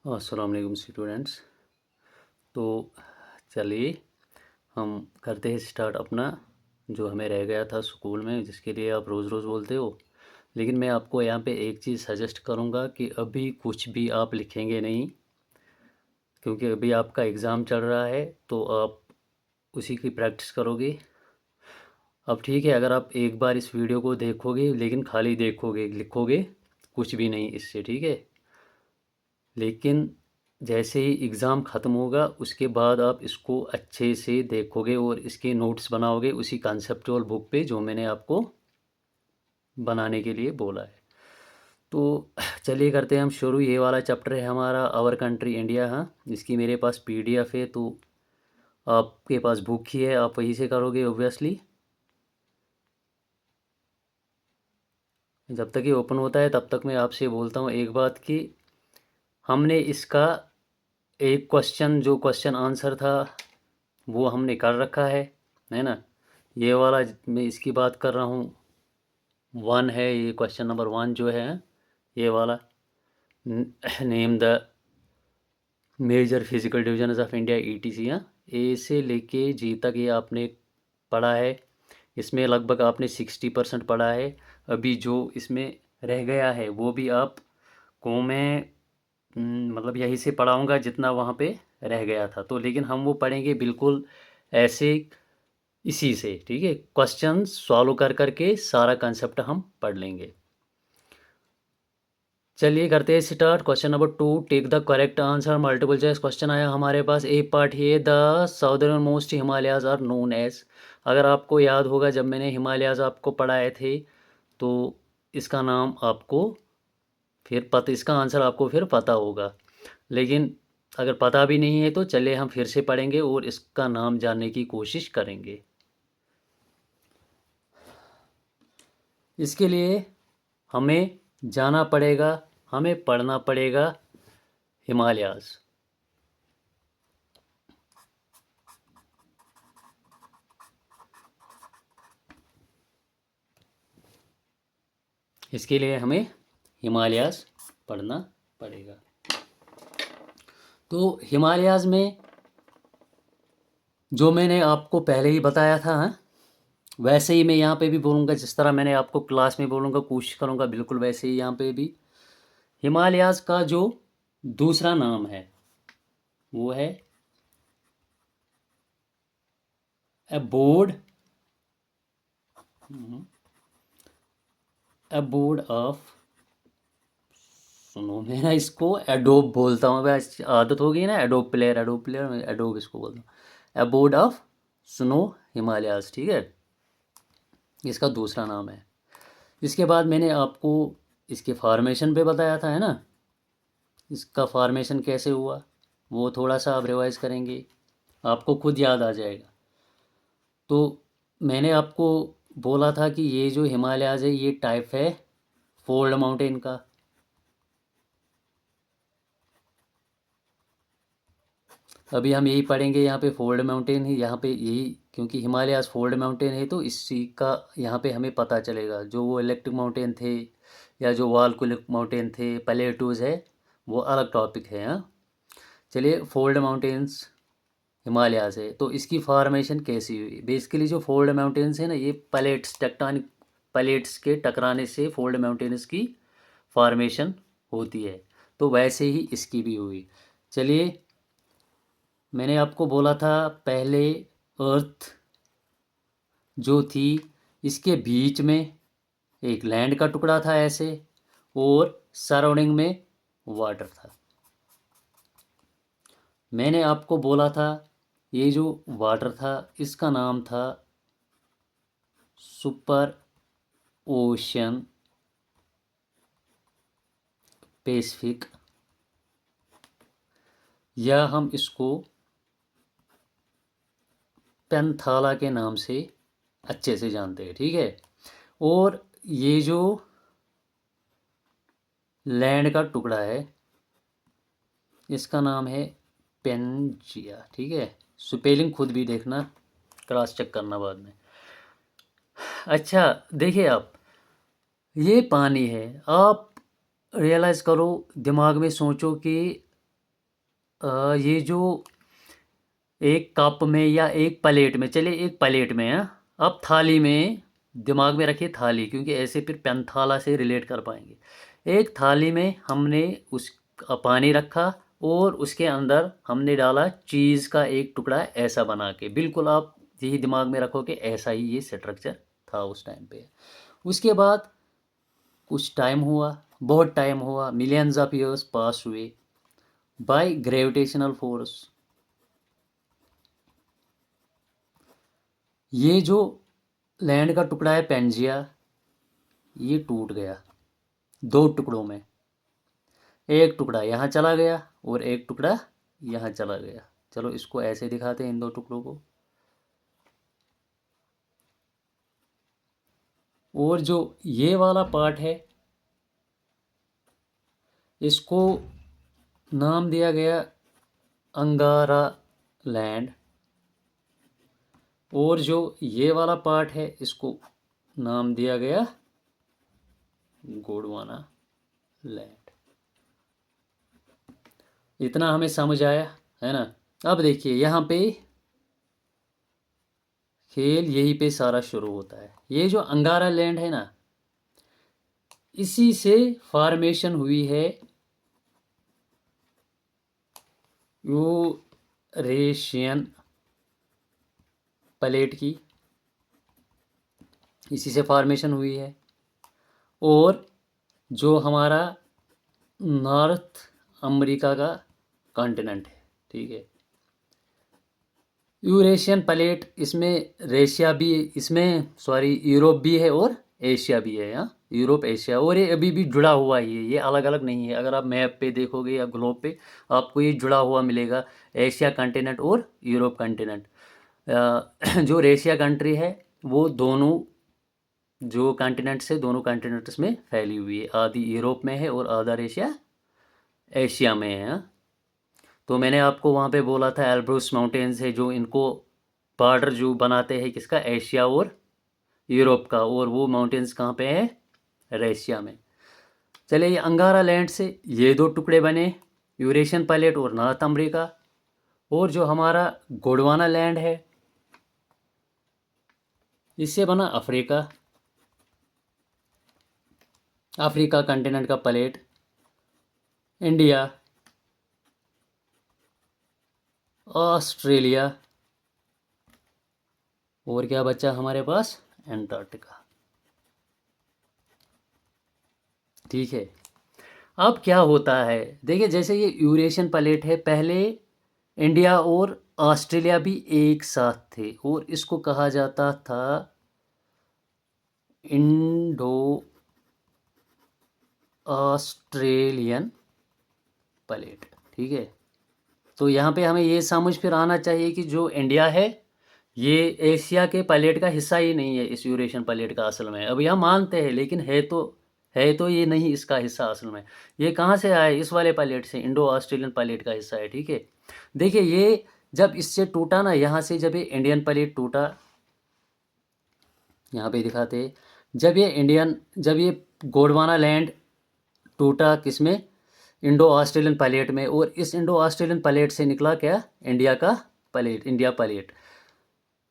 अस्सलाम वालेकुम स्टूडेंट्स। तो चलिए हम करते हैं स्टार्ट अपना जो हमें रह गया था स्कूल में, जिसके लिए आप रोज़ रोज़ बोलते हो। लेकिन मैं आपको यहाँ पे एक चीज़ सजेस्ट करूँगा कि अभी कुछ भी आप लिखेंगे नहीं, क्योंकि अभी आपका एग्ज़ाम चल रहा है, तो आप उसी की प्रैक्टिस करोगे। अब ठीक है, अगर आप एक बार इस वीडियो को देखोगे, लेकिन खाली देखोगे, लिखोगे कुछ भी नहीं इससे, ठीक है। लेकिन जैसे ही एग्ज़ाम ख़त्म होगा उसके बाद आप इसको अच्छे से देखोगे और इसके नोट्स बनाओगे उसी कॉन्सेप्चुअल बुक पे जो मैंने आपको बनाने के लिए बोला है। तो चलिए करते हैं हम शुरू। ये वाला चैप्टर है हमारा आवर कंट्री इंडिया। हाँ, इसकी मेरे पास पीडीएफ है, तो आपके पास बुक ही है, आप वहीं से करोगे ओब्वियसली। जब तक ये ओपन होता है तब तक मैं आपसे बोलता हूँ एक बात कि हमने इसका एक क्वेश्चन, जो क्वेश्चन आंसर था वो हमने कर रखा है ना। ये वाला मैं इसकी बात कर रहा हूँ, वन है, ये क्वेश्चन नंबर वन जो है ये वाला। Name the major physical division of India ETC. हाँ, ए से लेके जी तक ये आपने पढ़ा है। इसमें लगभग आपने 60% पढ़ा है। अभी जो इसमें रह गया है वो भी आप को मैं मतलब यहीं से पढ़ाऊँगा जितना वहाँ पे रह गया था। तो लेकिन हम वो पढ़ेंगे बिल्कुल ऐसे इसी से, ठीक है। क्वेश्चन सॉल्व कर करके सारा कंसेप्ट हम पढ़ लेंगे। चलिए करते हैं start. Question number 2, take the correct answer. Multiple choice question आया हमारे पास। ए पार्ट है the southernmost Himalayas are known as. अगर आपको याद होगा जब मैंने हिमालयाज आपको पढ़ाए थे तो इसका नाम आपको फिर पता, इसका आंसर आपको फिर पता होगा। लेकिन अगर पता भी नहीं है तो चलिए हम फिर से पढ़ेंगे और इसका नाम जानने की कोशिश करेंगे। इसके लिए हमें जाना पड़ेगा, हमें पढ़ना पड़ेगा हिमालयाज। इसके लिए हमें हिमालयाज पढ़ना पड़ेगा। तो हिमालयाज में जो मैंने आपको पहले ही बताया था, हाँ, वैसे ही मैं यहाँ पे भी बोलूँगा। जिस तरह मैंने आपको क्लास में बोलूँगा, कोशिश करूँगा बिल्कुल वैसे ही यहाँ पे भी। हिमालयाज का जो दूसरा नाम है वो है अबोर्ड, अबोर्ड ऑफ, सुनो मैं ना इसको एडोब बोलता हूँ, बस आदत हो गई ना, एडोब प्लेयर, एडोब प्लेयर, मैं एडोब इसको बोलता हूँ। अबोर्ड ऑफ स्नो हिमालयाज, ठीक है, इसका दूसरा नाम है। इसके बाद मैंने आपको इसके फॉर्मेशन पे बताया था, है ना। इसका फॉर्मेशन कैसे हुआ वो थोड़ा सा आप रिवाइज करेंगे, आपको खुद याद आ जाएगा। तो मैंने आपको बोला था कि ये जो हिमालयाज है ये टाइप है फोल्ड माउंटेन का। अभी हम यही पढ़ेंगे यहाँ पे, फोल्ड माउंटेन ही यहाँ पे यही, क्योंकि हिमालयाज फोल्ड माउंटेन है तो इसी का यहाँ पे हमें पता चलेगा। जो वो इलेक्ट्रिक माउंटेन थे या जो वाल्कुलिक माउंटेन थे, प्लेटूज है, वो अलग टॉपिक है। हाँ, चलिए, फोल्ड माउंटेन्स हिमालयाज है तो इसकी फॉर्मेशन कैसी हुई। बेसिकली जो फोल्ड माउंटेन्स है ना, ये प्लेट्स, टेक्टोनिक प्लेट्स के टकराने से फोल्ड माउंटेन्स की फॉर्मेशन होती है। तो वैसे ही इसकी भी हुई। चलिए, मैंने आपको बोला था पहले अर्थ जो थी इसके बीच में एक लैंड का टुकड़ा था ऐसे, और सराउंडिंग में वाटर था। मैंने आपको बोला था ये जो वाटर था इसका नाम था सुपर ओशन पैसिफिक, या हम इसको पेंथाला के नाम से अच्छे से जानते हैं, ठीक है। और ये जो लैंड का टुकड़ा है इसका नाम है पेंजिया, ठीक है। स्पेलिंग खुद भी देखना, क्रॉस चेक करना बाद में। अच्छा, देखिए आप, ये पानी है। आप रियलाइज़ करो, दिमाग में सोचो कि ये जो एक कप में या एक प्लेट में, चलिए एक प्लेट में है, अब थाली में, दिमाग में रखिए थाली, क्योंकि ऐसे फिर पेंथाला से रिलेट कर पाएंगे। एक थाली में हमने उस पानी रखा और उसके अंदर हमने डाला चीज़ का एक टुकड़ा, ऐसा बना के, बिल्कुल आप यही दिमाग में रखो कि ऐसा ही ये स्ट्रक्चर था उस टाइम पे। उसके बाद कुछ टाइम हुआ, बहुत टाइम हुआ, मिलियंस ऑफ ईयर्स पास हुए, बाय ग्रेविटेशनल फोर्स ये जो लैंड का टुकड़ा है पेंजिया, ये टूट गया दो टुकड़ों में। एक टुकड़ा यहाँ चला गया और एक टुकड़ा यहाँ चला गया। चलो इसको ऐसे दिखाते हैं, इन दो टुकड़ों को। और जो ये वाला पार्ट है, इसको नाम दिया गया अंगारा लैंड, और जो ये वाला पार्ट है इसको नाम दिया गया गोंडवाना लैंड। इतना हमें समझ आया है ना। अब देखिए यहाँ पे खेल यहीं पे सारा शुरू होता है। ये जो अंगारा लैंड है ना, इसी से फॉर्मेशन हुई है यूरेशियन प्लेट की, इसी से फॉर्मेशन हुई है। और जो हमारा नॉर्थ अमेरिका का कॉन्टिनेंट है, ठीक है, यूरेशियन प्लेट, इसमें रेशिया भी, इसमें सॉरी यूरोप भी है और एशिया भी है। यहाँ यूरोप एशिया, और ये अभी भी जुड़ा हुआ ही है, ये अलग अलग नहीं है। अगर आप मैप पे देखोगे या ग्लोब पे, आपको ये जुड़ा हुआ मिलेगा, एशिया कॉन्टिनेंट और यूरोप कॉन्टिनेंट। जो रेशिया कंट्री है वो दोनों जो कॉन्टिनेंट्स है, दोनों कॉन्टिनेंट्स में फैली हुई है, आधी यूरोप में है और आधा एशिया एशिया में है। हाँ? तो मैंने आपको वहाँ पे बोला था एल्ब्रूस माउंटेन्स है जो इनको बॉर्डर जो बनाते हैं किसका, एशिया और यूरोप का, और वो माउंटेन्स कहाँ पे है, रशिया में। चलिए ये अंगारा लैंड से ये दो टुकड़े बने, यूरेशियन प्लेट और नॉर्थ अमेरिका। और जो हमारा गोंडवाना लैंड है, इससे बना अफ्रीका, अफ्रीका कंटिनेंट का प्लेट, इंडिया, ऑस्ट्रेलिया, और क्या बचा हमारे पास, एंटार्क्टिका। ठीक है। अब क्या होता है, देखिए जैसे ये यूरेशियन प्लेट है, पहले इंडिया और ऑस्ट्रेलिया भी एक साथ थे और इसको कहा जाता था इंडो ऑस्ट्रेलियन प्लेट। ठीक है। तो यहाँ पे हमें ये समझ फिर आना चाहिए कि जो इंडिया है ये एशिया के प्लेट का हिस्सा ही नहीं है, इस यूरेशियन प्लेट का असल में। अब यह मानते हैं लेकिन है तो ये नहीं इसका हिस्सा असल में। ये कहाँ से आया, इस वाले प्लेट से, इंडो ऑस्ट्रेलियन प्लेट का हिस्सा है। ठीक है। देखिए ये जब इससे टूटा ना, यहाँ से जब ये इंडियन प्लेट टूटा, यहाँ पे दिखाते हैं, जब ये गोंडवाना लैंड टूटा किसमें, इंडो ऑस्ट्रेलियन प्लेट में, और इस इंडो ऑस्ट्रेलियन प्लेट से निकला क्या, इंडिया का प्लेट, इंडिया प्लेट।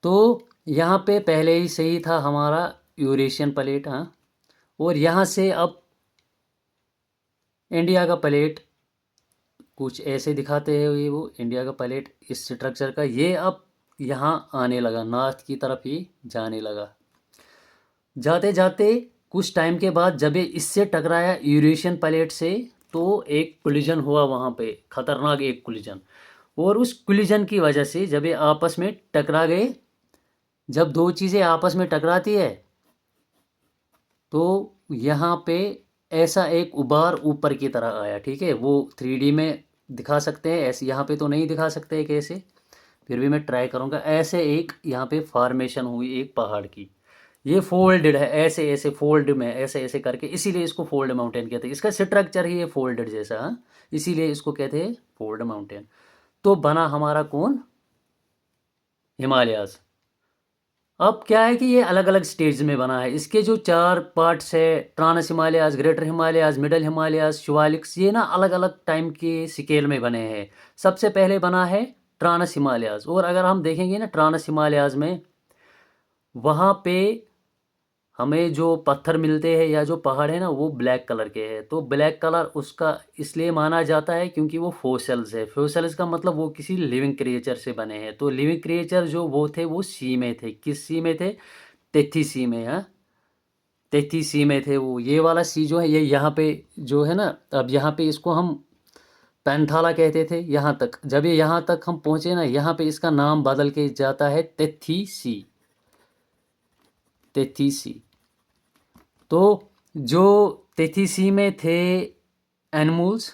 तो यहाँ पे पहले ही सही था हमारा यूरेशियन प्लेट। हाँ। और यहाँ से अब इंडिया का प्लेट कुछ ऐसे दिखाते हैं, ये वो इंडिया का प्लेट इस स्ट्रक्चर का, ये अब यहाँ आने लगा, नॉर्थ की तरफ ही जाने लगा। जाते जाते कुछ टाइम के बाद जब ये इससे टकराया यूरेशियन प्लेट से, तो एक कोलिजन हुआ वहाँ पे, खतरनाक एक कोलिजन। और उस कोलिजन की वजह से जब ये आपस में टकरा गए, जब दो चीज़ें आपस में टकराती है तो यहाँ पे ऐसा एक उबार ऊपर की तरह आया। ठीक है। वो 3D में दिखा सकते हैं, ऐसे यहाँ पे तो नहीं दिखा सकते एक ऐसे, फिर भी मैं ट्राई करूँगा। ऐसे एक यहाँ पे फॉर्मेशन हुई एक पहाड़ की, ये फोल्डेड है, ऐसे ऐसे फोल्ड में, ऐसे ऐसे करके, इसीलिए इसको फोल्ड माउंटेन कहते हैं। इसका स्ट्रक्चर ही है फोल्डेड जैसा। हाँ? इसीलिए इसको कहते हैं फोल्ड माउंटेन। तो बना हमारा कौन, हिमालयाज। अब क्या है कि ये अलग अलग स्टेज में बना है। इसके जो 4 पार्ट्स है, trans Himalayas, greater Himalayas, middle Himalayas, Shivaliks, ये ना अलग अलग टाइम के स्केल में बने हैं। सबसे पहले बना है ट्रांस हिमालयाज, और अगर हम देखेंगे ना ट्रांस हिमालयाज में, वहाँ पे हमें जो पत्थर मिलते हैं या जो पहाड़ है ना, वो ब्लैक कलर के हैं। तो ब्लैक कलर उसका इसलिए माना जाता है क्योंकि वो फोसिल्स है। फोसिल्स का मतलब वो किसी लिविंग क्रिएचर से बने हैं। तो लिविंग क्रिएचर जो वो थे, वो सी में थे। किस सी में थे? तेथी सी में। हाँ, तेथी सी में थे वो। ये वाला सी जो है, ये यहाँ पे जो है ना, अब यहाँ पे इसको हम पैंथाला कहते थे यहाँ तक। जब ये यहाँ तक हम पहुँचे ना, यहाँ पे इसका नाम बदल के जाता है तेथी सी। तेथी सी। तो जो तेथीसी में थे एनिमल्स,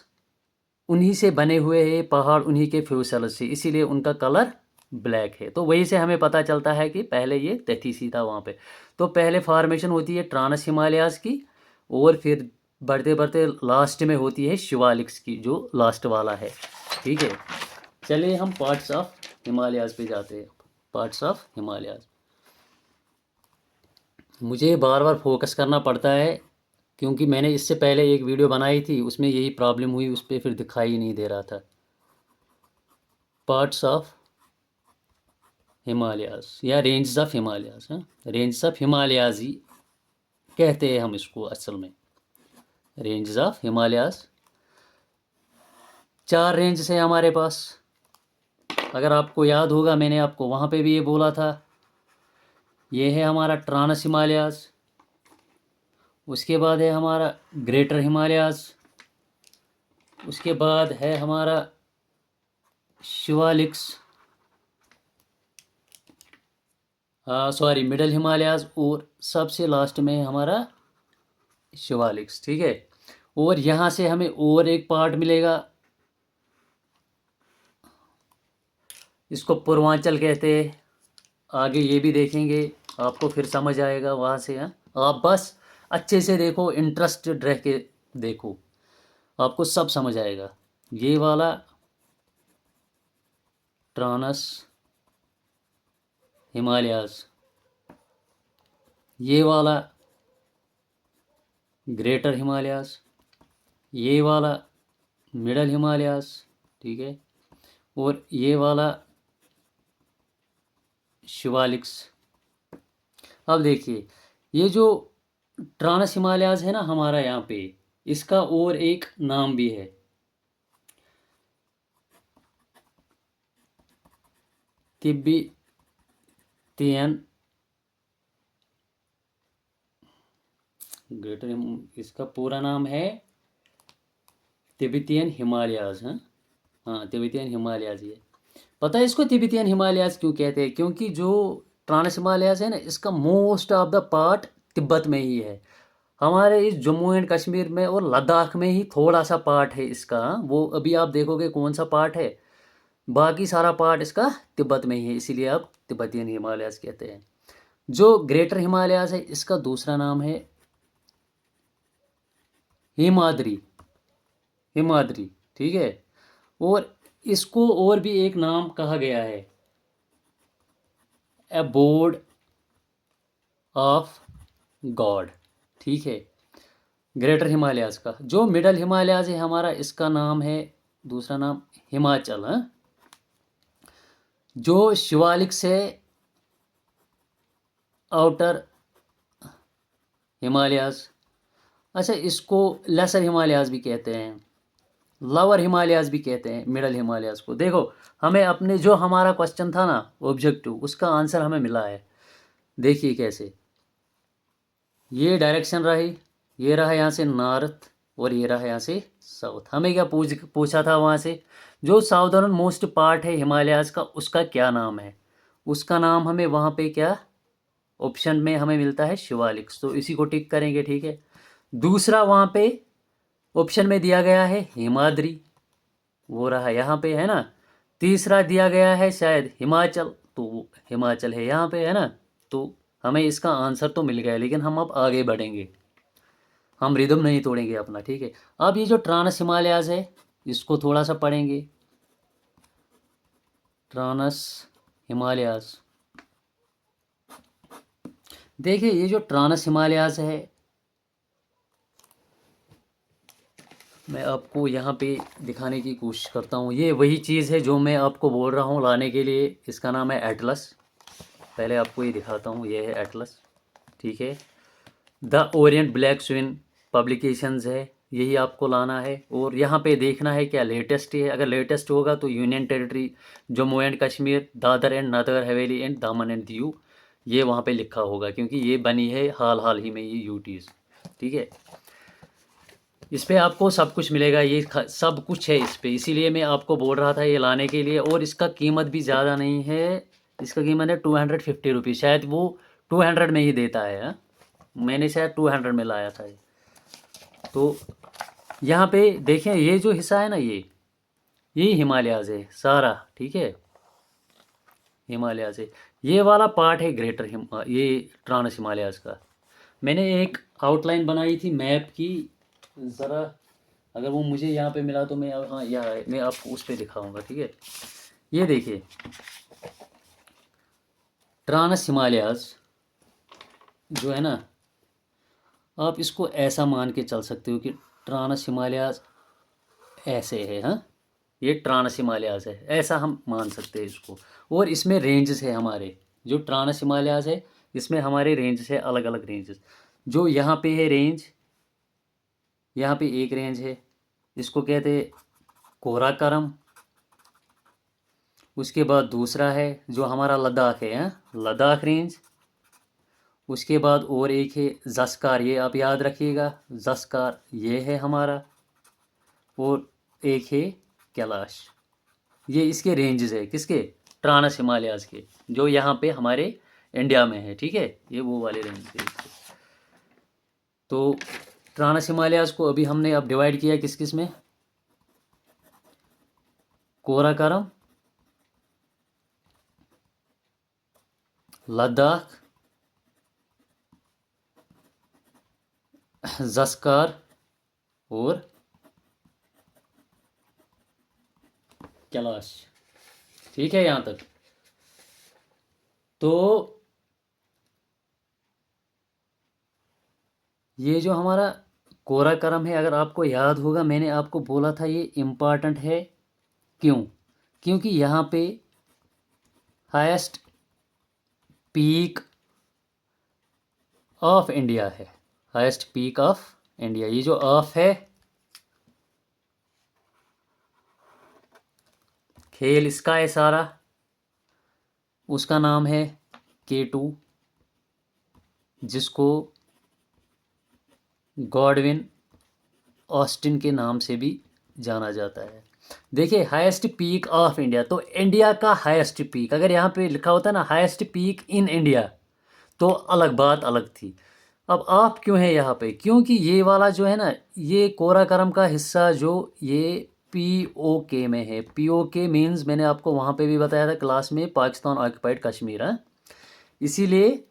उन्हीं से बने हुए हैं पहाड़, उन्हीं के फ्यूसल से, इसीलिए उनका कलर ब्लैक है। तो वहीं से हमें पता चलता है कि पहले ये तेथीसी था वहाँ पे। तो पहले फॉर्मेशन होती है ट्रांस हिमालयाज की, और फिर बढ़ते बढ़ते लास्ट में होती है शिवालिक्स की, जो लास्ट वाला है। ठीक है, चलिए हम पार्ट्स ऑफ हिमालयाज पे जाते हैं। पार्ट्स ऑफ हिमालयाज, मुझे बार बार फोकस करना पड़ता है क्योंकि मैंने इससे पहले एक वीडियो बनाई थी, उसमें यही प्रॉब्लम हुई, उस पर फिर दिखाई नहीं दे रहा था। पार्ट्स ऑफ हिमालयाज या रेंज ऑफ हिमालयाज, हाँ, रेंज ऑफ हिमालयाज ही कहते हैं हम इसको असल में। रेंज ऑफ हिमालयाज, 4 रेंज है हमारे पास। अगर आपको याद होगा, मैंने आपको वहाँ पे भी ये बोला था। ये है हमारा ट्रांस हिमालयाज, उसके बाद है हमारा ग्रेटर हिमालयाज, उसके बाद है हमारा शिवालिक्स, सॉरी मिडल हिमालयाज, और सबसे लास्ट में हमारा शिवालिक्स। ठीक है, और यहाँ से हमें और एक पार्ट मिलेगा, इसको पूर्वांचल कहते हैं। आगे ये भी देखेंगे, आपको फिर समझ आएगा वहाँ से। हाँ, आप बस अच्छे से देखो, इंटरेस्टेड रह के देखो, आपको सब समझ आएगा। ये वाला ट्रांस हिमालयाज, ये वाला ग्रेटर हिमालयाज, ये वाला मिडल हिमालयाज, ठीक है, और ये वाला शिवालिक्स। अब देखिए, ये जो ट्रांस हिमालयाज है ना हमारा यहाँ पे, इसका और एक नाम भी है, तिब्बतियन ग्रेटर, इसका पूरा नाम है तिब्बतियन हिमालयाज। हाँ, हाँ, तिब्बतियन हिमालयाज। ये पता है इसको तिब्बतियन हिमालयाज क्यों कहते हैं? क्योंकि जो ट्रांस हिमालयाज है ना, इसका most of the part Tibet में ही है। हमारे इस जम्मू एंड कश्मीर में और लद्दाख में ही थोड़ा सा पार्ट है इसका। वो अभी आप देखोगे कौन सा पार्ट है, बाकी सारा पार्ट इसका तिब्बत में ही है, इसीलिए आप तिब्बतियन हिमालयाज कहते हैं। जो ग्रेटर हिमालयाज है, इसका दूसरा नाम है हिमाद्री। हिमाद्री, ठीक है, और इसको और भी एक नाम कहा गया है, एबोर्ड ऑफ गॉड। ठीक है, ग्रेटर हिमालयाज का। जो मिडल हिमालयाज है हमारा, इसका नाम है, दूसरा नाम हिमाचल। हाँ, जो शिवालिक से आउटर हिमालयाज, अच्छा, इसको लेसर हिमालयाज भी कहते हैं, लोअर हिमालयाज भी कहते हैं मिडल हिमालयाज को। देखो, हमें अपने जो हमारा क्वेश्चन था ना ऑब्जेक्टिव, उसका आंसर हमें मिला है। देखिए कैसे, ये डायरेक्शन रही, ये रहा यहाँ से नॉर्थ, और ये रहा यहाँ से साउथ। हमें क्या पूछा था वहाँ से, जो साउदर्न मोस्ट पार्ट है हिमालयाज का, उसका क्या नाम है? उसका नाम हमें वहाँ पे क्या ऑप्शन में हमें मिलता है? शिवालिक्स। तो इसी को टिक करेंगे। ठीक है, दूसरा वहाँ पे ऑप्शन में दिया गया है हिमाद्री, वो रहा यहाँ पे, है ना। तीसरा दिया गया है शायद हिमाचल, तो वो हिमाचल है यहाँ पे, है ना। तो हमें इसका आंसर तो मिल गया, लेकिन हम अब आगे बढ़ेंगे, हम रिदम नहीं तोड़ेंगे अपना। ठीक है, अब ये जो ट्रांस हिमालयाज है, इसको थोड़ा सा पढ़ेंगे। ट्रांस हिमालयाज, देखिए ये जो ट्रांस हिमालयाज है, मैं आपको यहाँ पे दिखाने की कोशिश करता हूँ। ये वही चीज़ है जो मैं आपको बोल रहा हूँ लाने के लिए। इसका नाम है एटलस। पहले आपको ये दिखाता हूँ, ये है एटलस, ठीक है। द ओरिएंट ब्लैक स्विन पब्लिकेशंस है, यही आपको लाना है। और यहाँ पे देखना है क्या लेटेस्ट है। अगर लेटेस्ट होगा तो union territory Jammu and Kashmir, Dadra and Nagar Haveli and दामन एंड दीव, ये वहाँ पे लिखा होगा, क्योंकि ये बनी है हाल हाल ही में ये यूटीज़, ठीक है। इस पे आपको सब कुछ मिलेगा, ये सब कुछ है इस पे, इसीलिए मैं आपको बोल रहा था ये लाने के लिए। और इसका कीमत भी ज़्यादा नहीं है, इसका कीमत है 250 रुपीज़। शायद वो 200 में ही देता है, हाँ? मैंने शायद 200 में लाया था ये। तो यहाँ पे देखें, ये जो हिस्सा है ना, ये हिमालयाज़ है सारा, ठीक है। हिमालयाज़ है, ये वाला पार्ट है ये ट्रांस हिमालयाज़ का। मैंने एक आउटलाइन बनाई थी मैप की, ज़रा अगर वो मुझे यहाँ पे मिला तो मैं, हाँ यहाँ है, मैं आपको उस पर दिखाऊंगा, ठीक है। ये देखिए ट्रांस हिमालयाज़ जो है ना, आप इसको ऐसा मान के चल सकते हो कि ट्रांस हिमालयाज़ ऐसे है, हाँ। ये ट्रांस हिमालयाज़ है, ऐसा हम मान सकते हैं इसको। और इसमें रेंजेस है हमारे, जो ट्रांस हिमालयाज़ है इसमें हमारे रेंजेस है, अलग अलग रेंजेस। जो यहाँ पे है रेंज, यहाँ पे एक रेंज है, इसको कहते हैं कोराकरम। उसके बाद दूसरा है जो हमारा लद्दाख है, हाँ, लद्दाख रेंज। उसके बाद और एक है ज़स्कार, ये आप याद रखिएगा, ज़स्कार ये है हमारा। और एक है कैलाश। ये इसके रेंजेस है, किसके? ट्रांस हिमालयाज़ के, जो यहाँ पे हमारे इंडिया में है, ठीक है। ये वो वाले रेंज है इसके। तो ट्रांस हिमालयाज़ को अभी हमने अब डिवाइड किया किस किस में? कोराकरम, लद्दाख, ज़स्कार और कैलाश, ठीक है यहाँ तक। तो ये जो हमारा कोराकरम है, अगर आपको याद होगा मैंने आपको बोला था ये इम्पॉर्टेंट है। क्यों? क्योंकि यहाँ पे हाईएस्ट पीक ऑफ इंडिया है, हाईएस्ट पीक ऑफ इंडिया। ये जो ऑफ है, खेल इसका है सारा, उसका नाम है K2, जिसको गॉडविन ऑस्टिन के नाम से भी जाना जाता है। देखिए हाईएस्ट पीक ऑफ इंडिया, तो इंडिया का हाईएस्ट पीक, अगर यहाँ पे लिखा होता ना हाईएस्ट पीक इन इंडिया तो अलग बात अलग थी। अब आप क्यों है यहाँ पे? क्योंकि ये वाला जो है ना, ये कोराकरम का हिस्सा जो ये POK में है। POK मीन्स मैंने आपको वहाँ पे भी बताया था क्लास में, पाकिस्तान ऑक्यूपाइड कश्मीर है। इसीलिए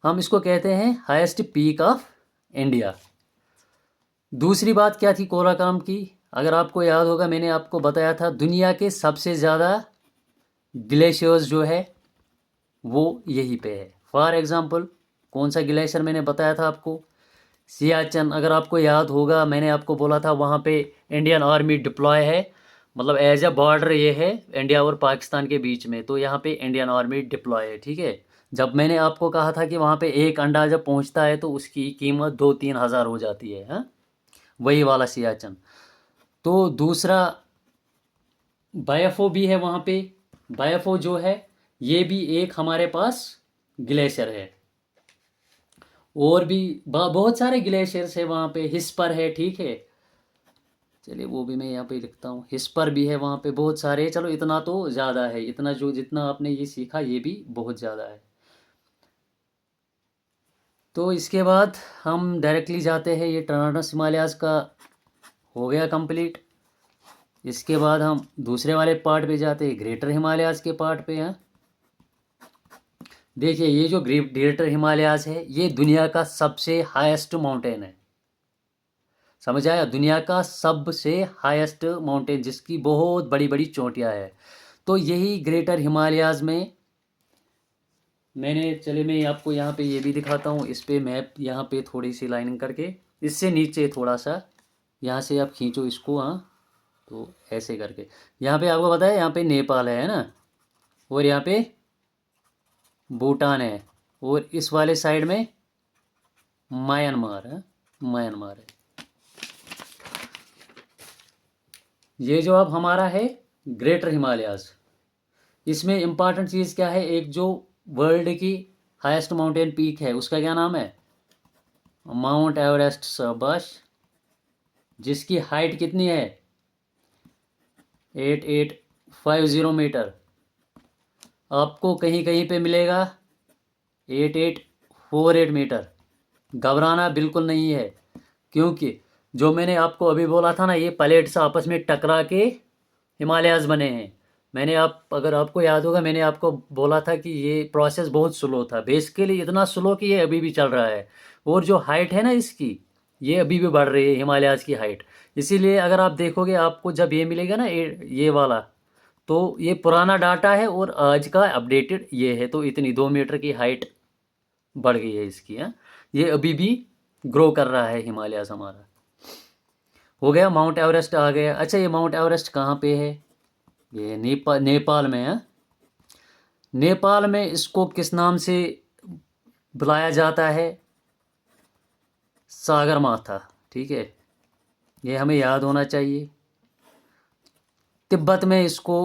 हम इसको कहते हैं हाईएस्ट पीक ऑफ इंडिया। दूसरी बात क्या थी कोराकरम की? अगर आपको याद होगा मैंने आपको बताया था दुनिया के सबसे ज़्यादा ग्लेशियर्स जो है वो यहीं पे है। फॉर एग्ज़ाम्पल कौन सा ग्लेशियर मैंने बताया था आपको? सियाचन। अगर आपको याद होगा मैंने आपको बोला था वहाँ पे इंडियन आर्मी डिप्लॉय है, मतलब एज अ बॉर्डर ये है इंडिया और पाकिस्तान के बीच में, तो यहाँ पे इंडियन आर्मी डिप्लॉय है, ठीक है। जब मैंने आपको कहा था कि वहाँ पे एक अंडा जब पहुँचता है तो उसकी कीमत 2-3 हज़ार हो जाती है, हाँ, वही वाला सियाचन। तो दूसरा बायफो भी है वहाँ पे। बायफो जो है ये भी एक हमारे पास ग्लेशियर है। और भी बहुत सारे ग्लेशियर्स है वहाँ पे। हिस्पर है, ठीक है, चलिए वो भी मैं यहाँ पे लिखता हूँ। हिस्पर भी है वहाँ पे, बहुत सारे। चलो इतना तो ज़्यादा है, इतना जो जितना आपने ये सीखा ये भी बहुत ज़्यादा है। तो इसके बाद हम डायरेक्टली जाते हैं, ये ट्रांस हिमालयाज़ का हो गया कंप्लीट। इसके बाद हम दूसरे वाले पार्ट पे जाते हैं, ग्रेटर हिमालयाज़ के पार्ट पे हैं। देखिए ये जो ग्रेटर हिमालयाज़ है ये दुनिया का सबसे हाईएस्ट माउंटेन है, समझ आया? दुनिया का सबसे हाईएस्ट माउंटेन जिसकी बहुत बड़ी बड़ी चोटियाँ है। तो यही ग्रेटर हिमालयाज़ में मैंने, चले मैं आपको यहाँ पे ये भी दिखाता हूँ, इस पे मैप यहाँ पे थोड़ी सी लाइनिंग करके, इससे नीचे थोड़ा सा, यहाँ से आप खींचो इसको, हाँ, तो ऐसे करके यहाँ पे आपको पता है, यहाँ पे नेपाल है ना, और यहाँ पे भूटान है, और इस वाले साइड में म्यांमार है, म्यांमार है। ये जो अब हमारा है ग्रेटर हिमालयाज, इसमें इम्पॉर्टेंट चीज़ क्या है, एक जो वर्ल्ड की हाईएस्ट माउंटेन पीक है उसका क्या नाम है, माउंट एवरेस्ट शाबाश, जिसकी हाइट कितनी है 8850 मीटर। आपको कहीं कहीं पे मिलेगा 8848 मीटर। घबराना बिल्कुल नहीं है, क्योंकि जो मैंने आपको अभी बोला था ना, ये प्लेट्स आपस में टकरा के हिमालयाज बने हैं। मैंने, आप अगर आपको याद होगा, मैंने आपको बोला था कि ये प्रोसेस बहुत स्लो था, बेसिकली इतना स्लो कि ये अभी भी चल रहा है। और जो हाइट है ना इसकी, ये अभी भी बढ़ रही है हिमालयाज की हाइट। इसीलिए अगर आप देखोगे, आपको जब ये मिलेगा ना, ये वाला, तो ये पुराना डाटा है और आज का अपडेटेड ये है, तो इतनी 2 मीटर की हाइट बढ़ गई है इसकी, हाँ। ये अभी भी ग्रो कर रहा है हिमालयाज हमारा। हो गया, माउंट एवरेस्ट आ गया। अच्छा, ये माउंट एवरेस्ट कहाँ पे है, ये नेपाल में है। नेपाल में इसको किस नाम से बुलाया जाता है, सागर माथा, ठीक है, ये हमें याद होना चाहिए। तिब्बत में इसको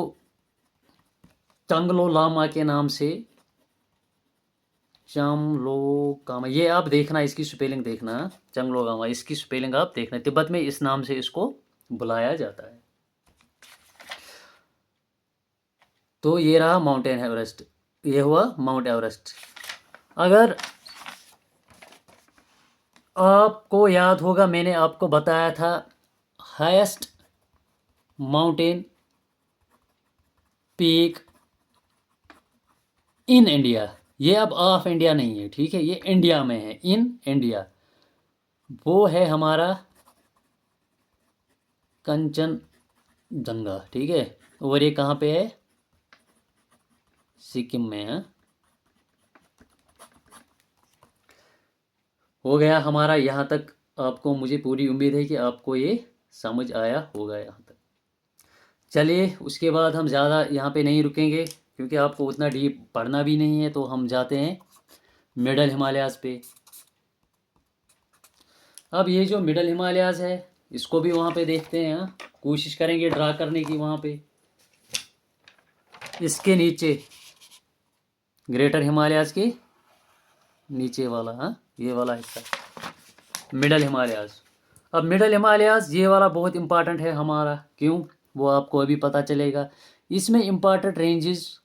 चंगलो लामा के नाम से, चामलोगामा, ये आप देखना, इसकी स्पेलिंग देखना, चंगलोगामा, इसकी स्पेलिंग आप देखना, तिब्बत में इस नाम से इसको बुलाया जाता है। तो ये रहा माउंटेन एवरेस्ट, ये हुआ माउंट एवरेस्ट। अगर आपको याद होगा, मैंने आपको बताया था highest mountain peak in India, ये अब ऑफ इंडिया नहीं है, ठीक है, ये इंडिया में है, इन इंडिया, वो है हमारा कंचनजंगा, ठीक है। और ये कहाँ पे है, सिक्किम में है। हो गया हमारा यहाँ तक, आपको, मुझे पूरी उम्मीद है कि आपको ये समझ आया होगा यहाँ तक। चलिए, उसके बाद हम ज़्यादा यहाँ पे नहीं रुकेंगे, क्योंकि आपको उतना डीप पढ़ना भी नहीं है, तो हम जाते हैं मिडल हिमालयाज़ पे। अब ये जो मिडल हिमालयाज़ है, इसको भी वहाँ पे देखते हैं, हाँ, कोशिश करेंगे ड्रा करने की वहाँ पे। इसके नीचे ग्रेटर हिमालयाज़ के नीचे वाला, हाँ, ये वाला हिस्सा मिडल हिमालयाज़। अब मिडल हिमालयाज़ ये वाला बहुत इंपॉर्टेंट है हमारा, क्यों, वो आपको अभी पता चलेगा। इसमें इंपॉर्टेंट रेंजेस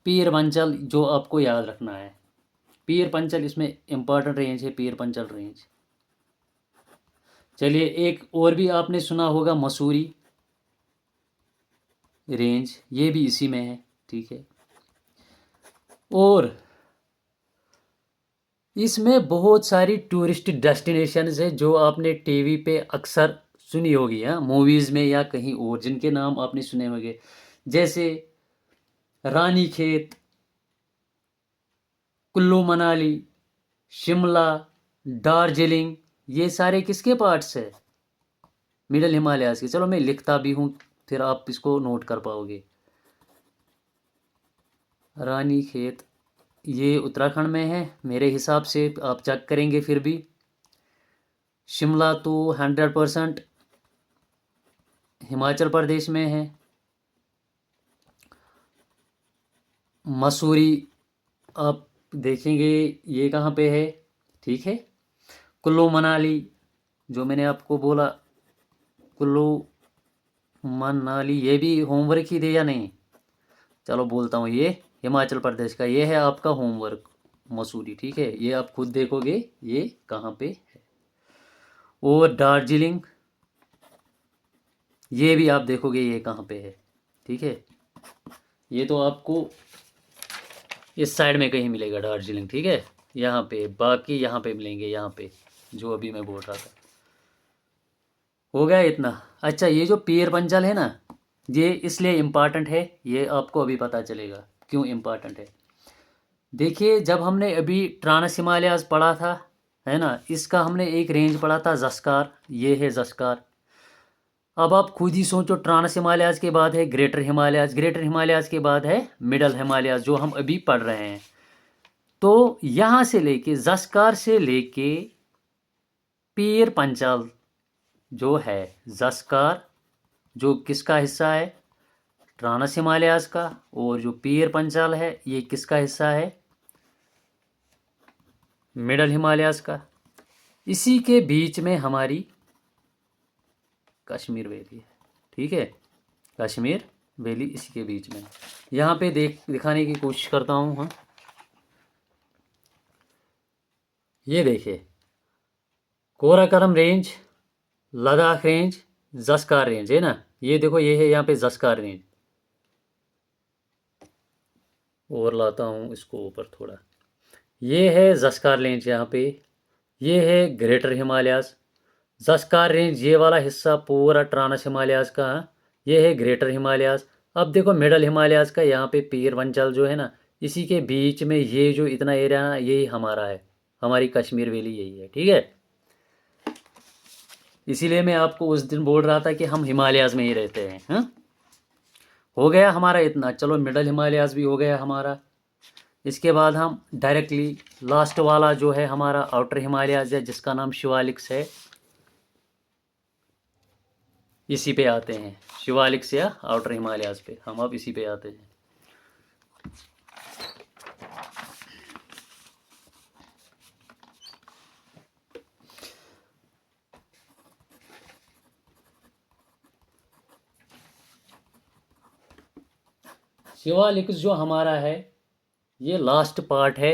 पीर पंचल, जो आपको याद रखना है, पीर पंचल इसमें इंपॉर्टेंट रेंज है, पीर पंचल रेंज। चलिए, एक और भी आपने सुना होगा, मसूरी रेंज, ये भी इसी में है, ठीक है। और इसमें बहुत सारी टूरिस्ट डेस्टिनेशंस है, जो आपने टीवी पे अक्सर सुनी होगी, हाँ, मूवीज़ में या कहीं और, जिनके नाम आपने सुने होंगे, जैसे रानी खेत, कुल्लू मनाली, शिमला, दार्जिलिंग, ये सारे किसके पार्ट्स है, मिडल हिमालयाज़ के। चलो मैं लिखता भी हूँ, फिर आप इसको नोट कर पाओगे। रानी खेत ये उत्तराखंड में है मेरे हिसाब से, आप चेक करेंगे फिर भी। शिमला तो 100% हिमाचल प्रदेश में है। मसूरी आप देखेंगे ये कहाँ पे है, ठीक है। कुल्लू मनाली, जो मैंने आपको बोला, कुल्लू मनाली, ये भी होमवर्क ही दे या नहीं, चलो बोलता हूँ, ये हिमाचल प्रदेश का, ये है आपका होमवर्क, मसूरी, ठीक है, ये आप खुद देखोगे ये कहाँ पे है। और दार्जिलिंग, ये भी आप देखोगे ये कहाँ पे है, ठीक है, ये तो आपको इस साइड में कहीं मिलेगा दार्जिलिंग, ठीक है, यहाँ पे, बाकी यहाँ पे मिलेंगे, यहाँ पे जो अभी मैं बोल रहा था। हो गया इतना। अच्छा, ये जो पीर पंचल है ना, ये इसलिए इम्पॉर्टेंट है, ये आपको अभी पता चलेगा क्यों इम्पॉर्टेंट है। देखिए जब हमने अभी ट्रांस हिमालयाज पढ़ा था, है ना, इसका हमने एक रेंज पढ़ा था ज़स्कार, ये है ज़स्कार। अब आप खुद ही सोचो, ट्रांस हिमालयाज के बाद है ग्रेटर हिमालयाज, ग्रेटर हिमालयाज के बाद है मिडल हिमालयाज, जो हम अभी पढ़ रहे हैं। तो यहाँ से लेके ज़स्कार से लेके पीर पंचाल जो है, ज़स्कार जो किसका हिस्सा है, ट्रांस हिमालयाज का, और जो पीर पंचाल है ये किसका हिस्सा है, मिडल हिमालयाज का। इसी के बीच में हमारी कश्मीर वैली है, ठीक है, कश्मीर वैली इसी के बीच में। यहाँ पे दिखाने की कोशिश करता हूँ। हाँ, ये देखिए, कोराकरम रेंज, लद्दाख रेंज, ज़स्कार रेंज, है ना, ये देखो ये है यहाँ पे ज़स्कार रेंज। और लाता हूँ इसको ऊपर थोड़ा, ये है ज़स्कार रेंज यहाँ पे, ये है ग्रेटर हिमालयाज। ज़स्कार रेंज ये वाला हिस्सा पूरा ट्रांस हिमालयाज का, हाँ, ये है ग्रेटर हिमालयाज। अब देखो मिडल हिमालयाज का, यहाँ पे पीर पंचाल जो है ना, इसी के बीच में ये जो इतना एरिया ना, यही हमारा है, हमारी कश्मीर वैली यही है, ठीक है। इसीलिए मैं आपको उस दिन बोल रहा था कि हम हिमालयाज में ही रहते हैं। हाँ, हो गया हमारा इतना, चलो मिडल हिमालयाज भी हो गया हमारा। इसके बाद हम डायरेक्टली लास्ट वाला जो है हमारा आउटर हिमालयाज है, जिसका नाम शिवालिक्स है, इसी पे आते हैं। शिवालिक्स या आउटर हिमालयाज पे हम अब इसी पे आते हैं। शिवालिक्स जो हमारा है, ये लास्ट पार्ट है